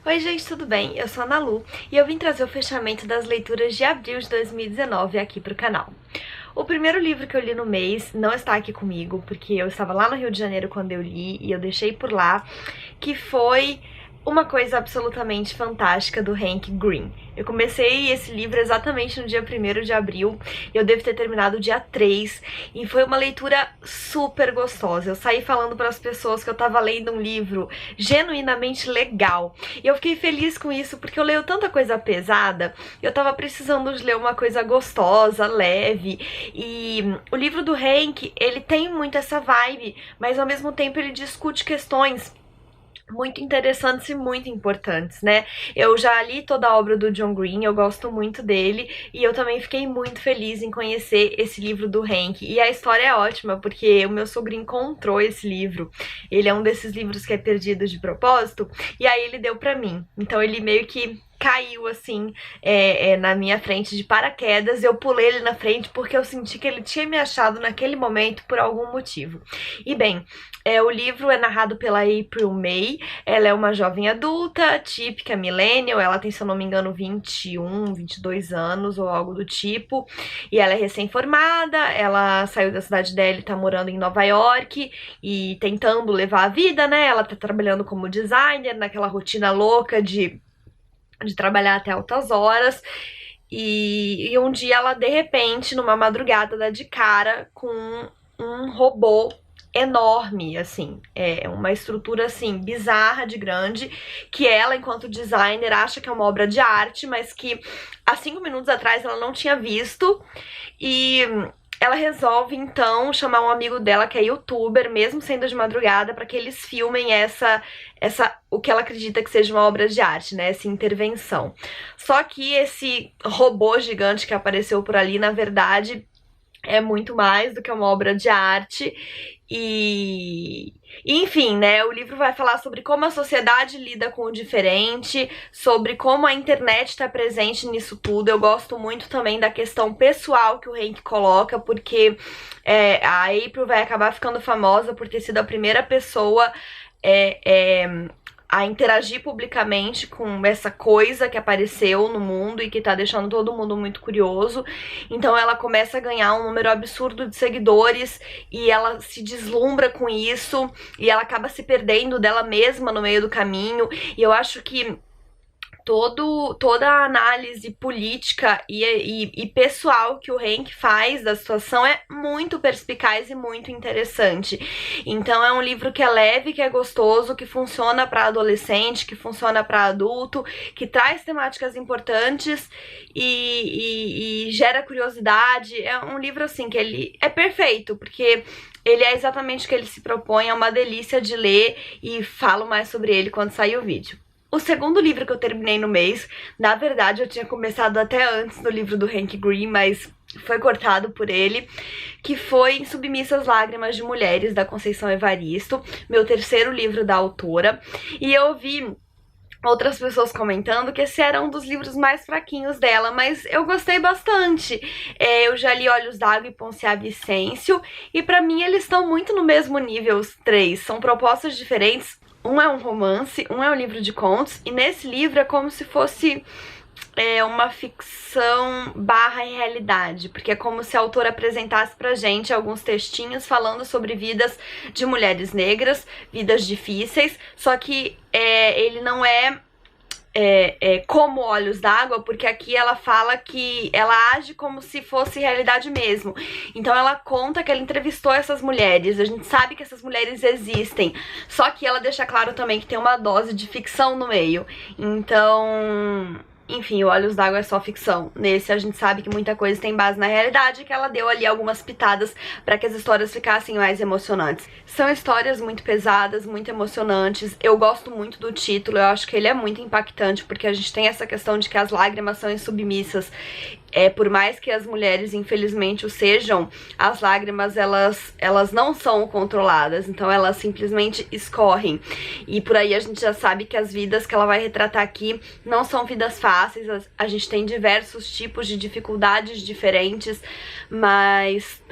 Oi gente, tudo bem? Eu sou a Nalu e eu vim trazer o fechamento das leituras de abril de 2019 aqui pro canal. O primeiro livro que eu li no mês não está aqui comigo, porque eu estava lá no Rio de Janeiro quando eu li e eu deixei por lá, que foi Uma Coisa Absolutamente Fantástica, do Hank Green. Eu comecei esse livro exatamente no dia 1º de abril, eu devo ter terminado dia 3, e foi uma leitura super gostosa. Eu saí falando para as pessoas que eu estava lendo um livro genuinamente legal, e eu fiquei feliz com isso, porque eu leio tanta coisa pesada, eu tava precisando de ler uma coisa gostosa, leve, e o livro do Hank, ele tem muito essa vibe, mas ao mesmo tempo ele discute questões muito interessantes e muito importantes, né? Eu já li toda a obra do John Green, eu gosto muito dele, e eu também fiquei muito feliz em conhecer esse livro do Hank. E a história é ótima, porque o meu sogro encontrou esse livro. Ele é um desses livros que é perdido de propósito, e aí ele deu pra mim. Então ele meio que caiu assim na minha frente de paraquedas. Eu pulei ele na frente porque eu senti que ele tinha me achado naquele momento por algum motivo. E bem, o livro é narrado pela April May. Ela é uma jovem adulta, típica millennial. Ela tem, se eu não me engano, 21, 22 anos ou algo do tipo. E ela é recém-formada, ela saiu da cidade dela e tá morando em Nova York e tentando levar a vida, né? Ela tá trabalhando como designer, naquela rotina louca de trabalhar até altas horas, e um dia ela, de repente, numa madrugada, dá de cara com um robô enorme, assim, uma estrutura, assim, bizarra de grande, que ela, enquanto designer, acha que é uma obra de arte, mas que há 5 minutos atrás ela não tinha visto, e ela resolve, então, chamar um amigo dela, que é youtuber, mesmo sendo de madrugada, para que eles filmem o que ela acredita que seja uma obra de arte, né? Essa intervenção. Só que esse robô gigante que apareceu por ali, na verdade, é muito mais do que uma obra de arte. Enfim, né, o livro vai falar sobre como a sociedade lida com o diferente, sobre como a internet está presente nisso tudo. Eu gosto muito também da questão pessoal que o Hank coloca, porque a April vai acabar ficando famosa por ter sido a primeira pessoa a interagir publicamente com essa coisa que apareceu no mundo e que tá deixando todo mundo muito curioso. Então ela começa a ganhar um número absurdo de seguidores e ela se deslumbra com isso e ela acaba se perdendo dela mesma no meio do caminho. E eu acho que toda a análise política e pessoal que o Hank faz da situação é muito perspicaz e muito interessante. Então é um livro que é leve, que é gostoso, que funciona para adolescente, que funciona para adulto, que traz temáticas importantes e gera curiosidade. É um livro assim que ele é perfeito, porque ele é exatamente o que ele se propõe, é uma delícia de ler, e falo mais sobre ele quando sair o vídeo. O segundo livro que eu terminei no mês, na verdade eu tinha começado até antes no livro do Hank Green, mas foi cortado por ele, que foi Submissas Lágrimas de Mulheres, da Conceição Evaristo, meu terceiro livro da autora. E eu vi outras pessoas comentando que esse era um dos livros mais fraquinhos dela, mas eu gostei bastante. Eu já li Olhos d'Água e Poncia Vicêncio, e pra mim eles estão muito no mesmo nível, os três. São propostas diferentes. Um é um romance, um é um livro de contos, e nesse livro é como se fosse uma ficção barra realidade, porque é como se a autora apresentasse pra gente alguns textinhos falando sobre vidas de mulheres negras, vidas difíceis, só que ele não como Olhos d'Água, porque aqui ela fala que ela age como se fosse realidade mesmo. Então ela conta que ela entrevistou essas mulheres, a gente sabe que essas mulheres existem, só que ela deixa claro também que tem uma dose de ficção no meio. Então, enfim, o Olhos d'Água é só ficção. Nesse a gente sabe que muita coisa tem base na realidade, que ela deu ali algumas pitadas para que as histórias ficassem mais emocionantes. São histórias muito pesadas, muito emocionantes. Eu gosto muito do título, eu acho que ele é muito impactante, porque a gente tem essa questão de que as lágrimas são insubmissas. Por mais que as mulheres, infelizmente, o sejam, as lágrimas, elas não são controladas, então elas simplesmente escorrem. E por aí a gente já sabe que as vidas que ela vai retratar aqui não são vidas fáceis, a gente tem diversos tipos de dificuldades diferentes, mas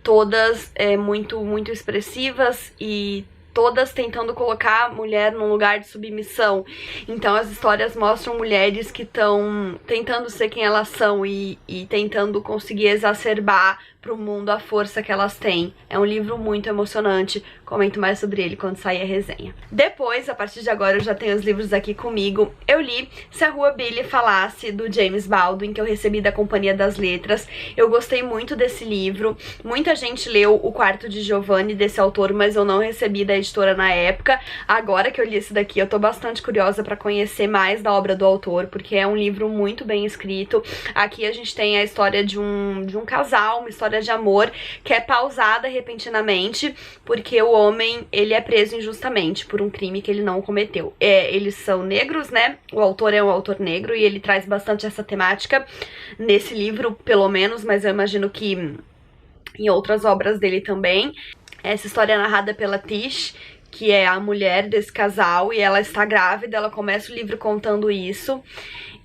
todas muito expressivas e todas tentando colocar a mulher num lugar de submissão. Então as histórias mostram mulheres que estão tentando ser quem elas são e tentando conseguir exacerbar pro mundo a força que elas têm. É um livro muito emocionante, comento mais sobre ele quando sair a resenha. Depois, a partir de agora, eu já tenho os livros aqui comigo. Eu li Se a Rua Billy Falasse, do James Baldwin, que eu recebi da Companhia das Letras. Eu gostei muito desse livro. Muita gente leu O Quarto de Giovanni, desse autor, mas eu não recebi da editora na época. Agora que eu li esse daqui, eu tô bastante curiosa pra conhecer mais da obra do autor, porque é um livro muito bem escrito. Aqui a gente tem a história de um casal, uma história de amor que é pausada repentinamente porque o homem, ele é preso injustamente por um crime que ele não cometeu. Eles são negros, né? O autor é um autor negro e ele traz bastante essa temática nesse livro, pelo menos, mas eu imagino que em outras obras dele também. Essa história é narrada pela Tish, que é a mulher desse casal, e ela está grávida. Ela começa o livro contando isso.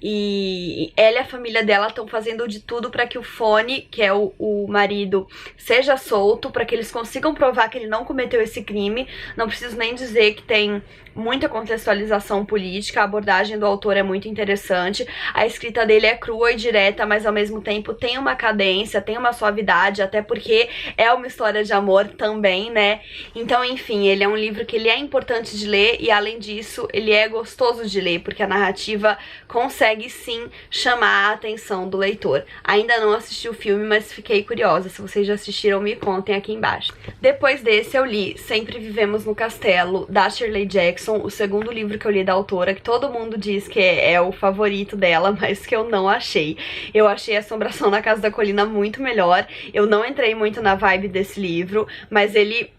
E ela e a família dela estão fazendo de tudo para que o Fone, que é o marido, seja solto, para que eles consigam provar que ele não cometeu esse crime. Não preciso nem dizer que tem muita contextualização política, a abordagem do autor é muito interessante, a escrita dele é crua e direta, mas ao mesmo tempo tem uma cadência, tem uma suavidade, até porque é uma história de amor também, né? Então, enfim, ele é um livro que ele é importante de ler e, além disso, ele é gostoso de ler, porque a narrativa consegue sim chamar a atenção do leitor. Ainda não assisti o filme, mas fiquei curiosa. Se vocês já assistiram, me contem aqui embaixo. Depois desse, eu li Sempre Vivemos no Castelo, da Shirley Jackson, o segundo livro que eu li da autora, que todo mundo diz que é o favorito dela, mas que eu não achei. Eu achei Assombração na Casa da Colina muito melhor. Eu não entrei muito na vibe desse livro, mas ele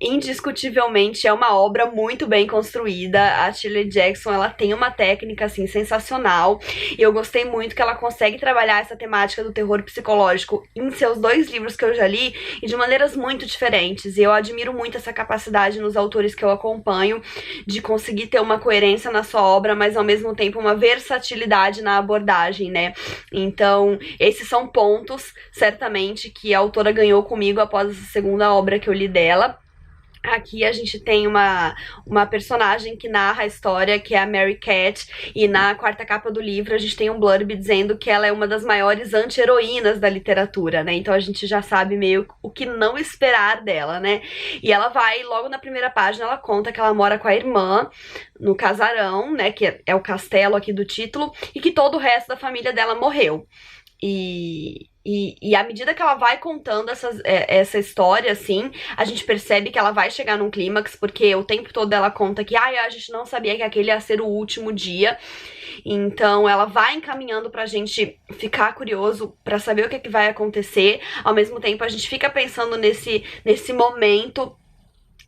indiscutivelmente é uma obra muito bem construída. A Shirley Jackson, ela tem uma técnica, assim, sensacional, e eu gostei muito que ela consegue trabalhar essa temática do terror psicológico em seus dois livros que eu já li, e de maneiras muito diferentes, e eu admiro muito essa capacidade nos autores que eu acompanho, de conseguir ter uma coerência na sua obra, mas ao mesmo tempo uma versatilidade na abordagem, né? Então, esses são pontos, certamente, que a autora ganhou comigo após essa segunda obra que eu li dela. Aqui a gente tem uma personagem que narra a história, que é a Mary Cat, e na quarta capa do livro a gente tem um blurb dizendo que ela é uma das maiores anti-heroínas da literatura, né? Então a gente já sabe meio o que não esperar dela, né? E ela vai, logo na primeira página, ela conta que ela mora com a irmã no casarão, né? Que é o castelo aqui do título, e que todo o resto da família dela morreu. E à medida que ela vai contando essa história, assim, a gente percebe que ela vai chegar num clímax, porque o tempo todo ela conta que a gente não sabia que aquele ia ser o último dia. Então ela vai encaminhando pra gente ficar curioso pra saber o que vai acontecer. Ao mesmo tempo a gente fica pensando nesse momento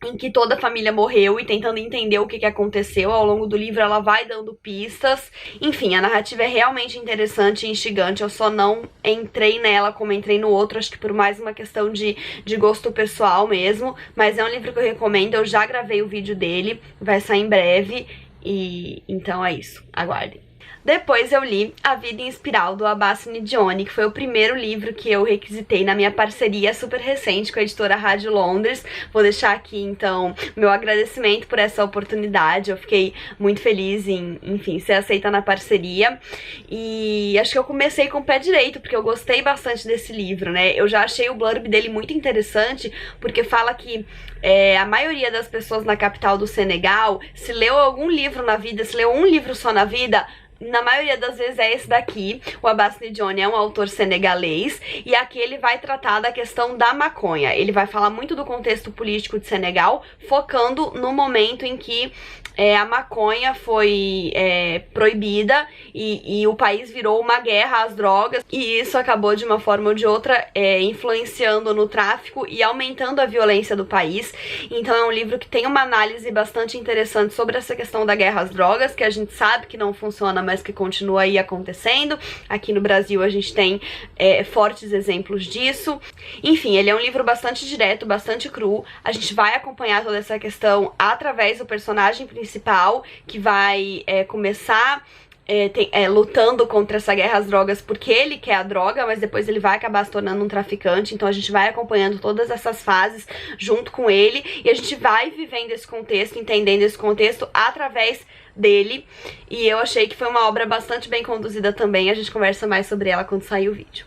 em que toda a família morreu e tentando entender o que aconteceu. Ao longo do livro ela vai dando pistas. Enfim, a narrativa é realmente interessante e instigante. Eu só não entrei nela como entrei no outro, acho que por mais uma questão de gosto pessoal mesmo. Mas é um livro que eu recomendo, eu já gravei o vídeo dele, vai sair em breve. E então é isso, aguardem. Depois eu li A Vida em Espiral, do Abbas Nydione, que foi o primeiro livro que eu requisitei na minha parceria super recente com a editora Rádio Londres. Vou deixar aqui, então, meu agradecimento por essa oportunidade. Eu fiquei muito feliz em, enfim, ser aceita na parceria. E acho que eu comecei com o pé direito, porque eu gostei bastante desse livro, né? Eu já achei o blurb dele muito interessante, porque fala que a maioria das pessoas na capital do Senegal, se leu algum livro na vida, se leu um livro só na vida, na maioria das vezes é esse daqui. O Abbas Nydione é um autor senegalês, e aqui ele vai tratar da questão da maconha. Ele vai falar muito do contexto político de Senegal, focando no momento em que a maconha foi proibida e o país virou uma guerra às drogas, e isso acabou de uma forma ou de outra influenciando no tráfico e aumentando a violência do país. Então é um livro que tem uma análise bastante interessante sobre essa questão da guerra às drogas, que a gente sabe que não funciona, mas que continua aí acontecendo. Aqui no Brasil a gente tem fortes exemplos disso. Enfim, ele é um livro bastante direto, bastante cru. A gente vai acompanhar toda essa questão através do personagem principal, que vai começar lutando contra essa guerra às drogas porque ele quer a droga, mas depois ele vai acabar se tornando um traficante. Então a gente vai acompanhando todas essas fases junto com ele e a gente vai vivendo esse contexto, entendendo esse contexto através dele. E eu achei que foi uma obra bastante bem conduzida também. A gente conversa mais sobre ela quando sair o vídeo.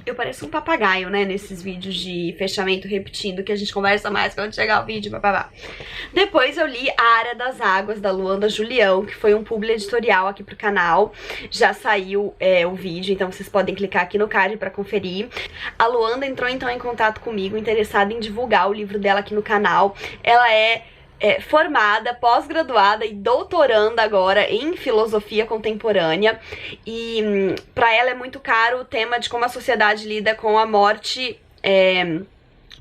Eu pareço um papagaio, né, nesses vídeos de fechamento repetindo, que a gente conversa mais quando chegar o vídeo, bababá. Depois eu li A Área das Águas, da Luanda Julião, que foi um publi editorial aqui pro canal. Já saiu o vídeo, então vocês podem clicar aqui no card pra conferir. A Luanda entrou então em contato comigo, interessada em divulgar o livro dela aqui no canal. Ela é formada, pós-graduada e doutoranda agora em filosofia contemporânea, e para ela é muito caro o tema de como a sociedade lida com a morte,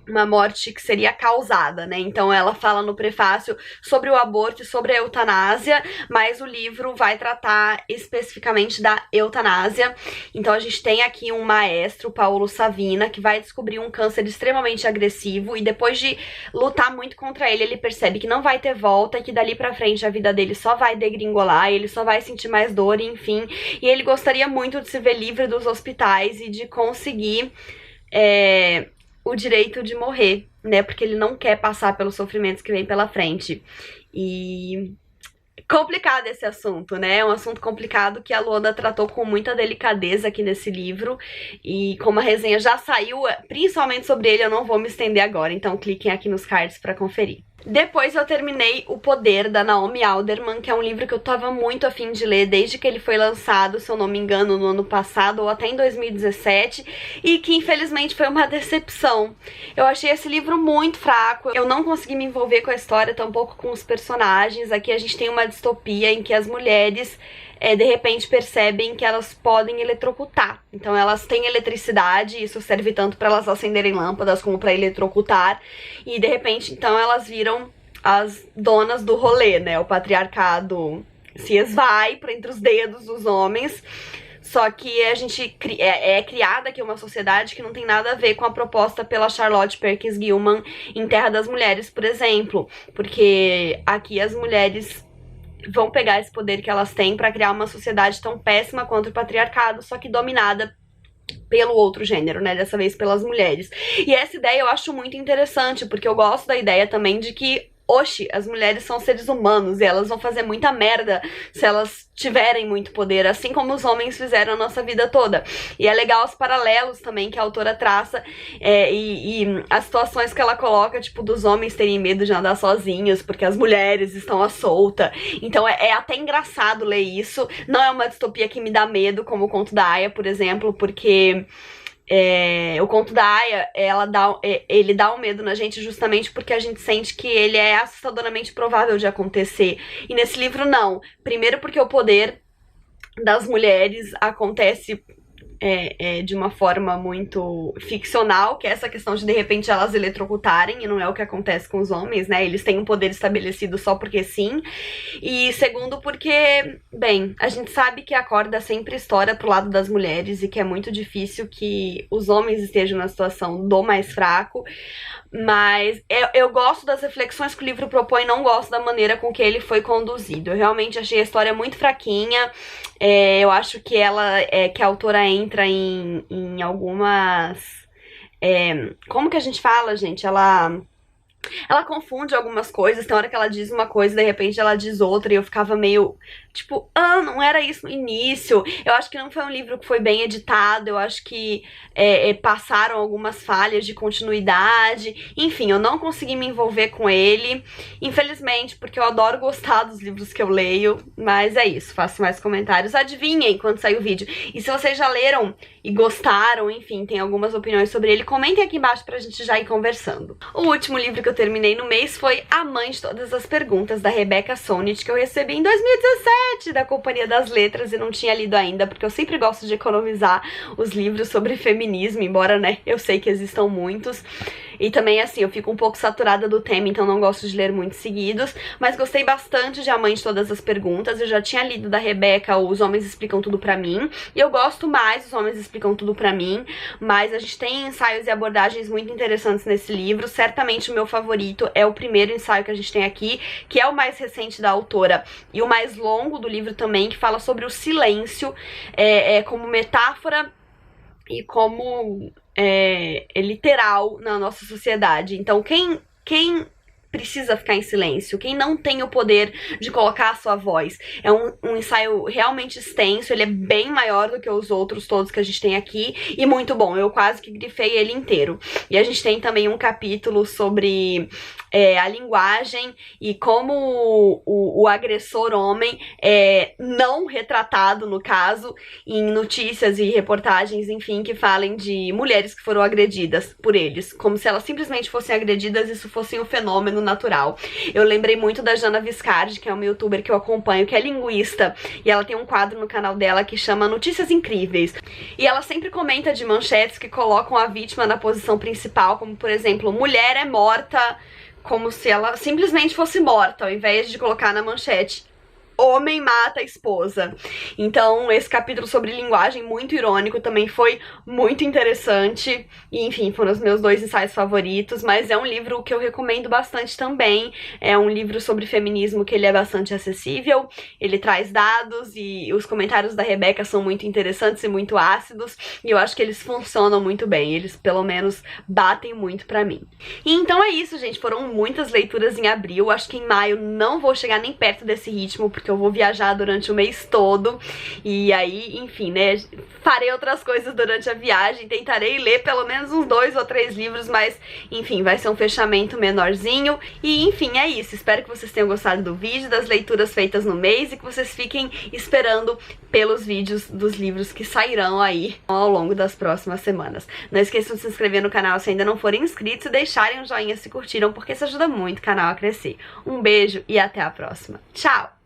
uma morte que seria causada, né? Então ela fala no prefácio sobre o aborto e sobre a eutanásia, mas o livro vai tratar especificamente da eutanásia. Então a gente tem aqui um maestro, Paulo Savina, que vai descobrir um câncer extremamente agressivo e depois de lutar muito contra ele, ele percebe que não vai ter volta e que dali pra frente a vida dele só vai degringolar, ele só vai sentir mais dor, enfim. E ele gostaria muito de se ver livre dos hospitais e de conseguir o direito de morrer, né? Porque ele não quer passar pelos sofrimentos que vem pela frente. E complicado esse assunto, né? É um assunto complicado que a Luanda tratou com muita delicadeza aqui nesse livro. E como a resenha já saiu, principalmente sobre ele, eu não vou me estender agora. Então cliquem aqui nos cards pra conferir. Depois eu terminei O Poder, da Naomi Alderman, que é um livro que eu tava muito afim de ler desde que ele foi lançado, se eu não me engano, no ano passado ou até em 2017, e que infelizmente foi uma decepção. Eu achei esse livro muito fraco, eu não consegui me envolver com a história, tampouco com os personagens. Aqui a gente tem uma distopia em que as mulheres de repente percebem que elas podem eletrocutar. Então elas têm eletricidade, isso serve tanto para elas acenderem lâmpadas como para eletrocutar, e de repente então elas viram as donas do rolê, né? O patriarcado se esvai por entre os dedos dos homens. Só que a gente é criada aqui uma sociedade que não tem nada a ver com a proposta pela Charlotte Perkins Gilman em Terra das Mulheres, por exemplo. Porque aqui as mulheres vão pegar esse poder que elas têm pra criar uma sociedade tão péssima quanto o patriarcado, só que dominada pelo outro gênero, né? Dessa vez pelas mulheres. E essa ideia eu acho muito interessante, porque eu gosto da ideia também de que, oxe, as mulheres são seres humanos e elas vão fazer muita merda se elas tiverem muito poder, assim como os homens fizeram a nossa vida toda. E é legal os paralelos também que a autora traça e as situações que ela coloca, tipo, dos homens terem medo de andar sozinhos porque as mulheres estão à solta. Então é até engraçado ler isso. Não é uma distopia que me dá medo, como o Conto da Aia, por exemplo, porque o Conto da Aia, ele dá um medo na gente justamente porque a gente sente que ele é assustadoramente provável de acontecer. E nesse livro, não. Primeiro porque o poder das mulheres acontece de uma forma muito ficcional, que é essa questão de repente elas eletrocutarem, e não é o que acontece com os homens, né? Eles têm um poder estabelecido só porque sim. E segundo porque, bem, a gente sabe que a corda sempre estoura pro lado das mulheres e que é muito difícil que os homens estejam na situação do mais fraco. Mas eu gosto das reflexões que o livro propõe, não gosto da maneira com que ele foi conduzido. Eu realmente achei a história muito fraquinha. Eu acho que que a autora entra em algumas... como que a gente fala, gente? Ela confunde algumas coisas. Tem hora que ela diz uma coisa, de repente ela diz outra, e eu ficava meio tipo, não era isso no início. Eu acho que não foi um livro que foi bem editado, eu acho que passaram algumas falhas de continuidade. Enfim, eu não consegui me envolver com ele, infelizmente, porque eu adoro gostar dos livros que eu leio. Mas é isso, faço mais comentários. Adivinhem quando sair o vídeo. E se vocês já leram e gostaram, enfim, tem algumas opiniões sobre ele, comentem aqui embaixo pra gente já ir conversando. O último livro que eu terminei no mês foi A Mãe de Todas as Perguntas, da Rebecca Solnit, que eu recebi em 2017, da Companhia das Letras, e não tinha lido ainda, porque eu sempre gosto de economizar os livros sobre feminismo, embora, né, eu sei que existam muitos. E também, assim, eu fico um pouco saturada do tema, então não gosto de ler muitos seguidos, mas gostei bastante de A Mãe de Todas as Perguntas. Eu já tinha lido da Rebeca Os Homens Explicam Tudo Pra Mim, e eu gosto mais Os Homens Explicam Tudo Pra Mim, mas a gente tem ensaios e abordagens muito interessantes nesse livro. Certamente o meu favorito é o primeiro ensaio que a gente tem aqui, que é o mais recente da autora e o mais longo do livro também, que fala sobre o silêncio como metáfora e como é literal na nossa sociedade. Então quem precisa ficar em silêncio, quem não tem o poder de colocar a sua voz. É um ensaio realmente extenso, ele é bem maior do que os outros todos que a gente tem aqui, e muito bom, eu quase que grifei ele inteiro. E a gente tem também um capítulo sobre a linguagem e como o agressor homem é não retratado, no caso, em notícias e reportagens, enfim, que falem de mulheres que foram agredidas por eles, como se elas simplesmente fossem agredidas e isso fosse um fenômeno natural. Eu lembrei muito da Jana Viscardi, que é uma youtuber que eu acompanho, que é linguista, e ela tem um quadro no canal dela que chama Notícias Incríveis, e ela sempre comenta de manchetes que colocam a vítima na posição principal, como por exemplo, mulher é morta, como se ela simplesmente fosse morta, ao invés de colocar na manchete homem mata a esposa. Então esse capítulo sobre linguagem, muito irônico, também foi muito interessante. E enfim, foram os meus 2 ensaios favoritos, mas é um livro que eu recomendo bastante também. É um livro sobre feminismo que ele é bastante acessível, ele traz dados e os comentários da Rebeca são muito interessantes e muito ácidos, e eu acho que eles funcionam muito bem, eles pelo menos batem muito pra mim. E então é isso, gente, foram muitas leituras em abril. Acho que em maio não vou chegar nem perto desse ritmo, porque eu vou viajar durante o mês todo, e aí, enfim, né, farei outras coisas durante a viagem, tentarei ler pelo menos uns 2 ou 3 livros, mas, enfim, vai ser um fechamento menorzinho, e, enfim, é isso. Espero que vocês tenham gostado do vídeo, das leituras feitas no mês, e que vocês fiquem esperando pelos vídeos dos livros que sairão aí ao longo das próximas semanas. Não esqueçam de se inscrever no canal se ainda não forem inscritos e deixarem um joinha se curtiram, porque isso ajuda muito o canal a crescer. Um beijo e até a próxima. Tchau!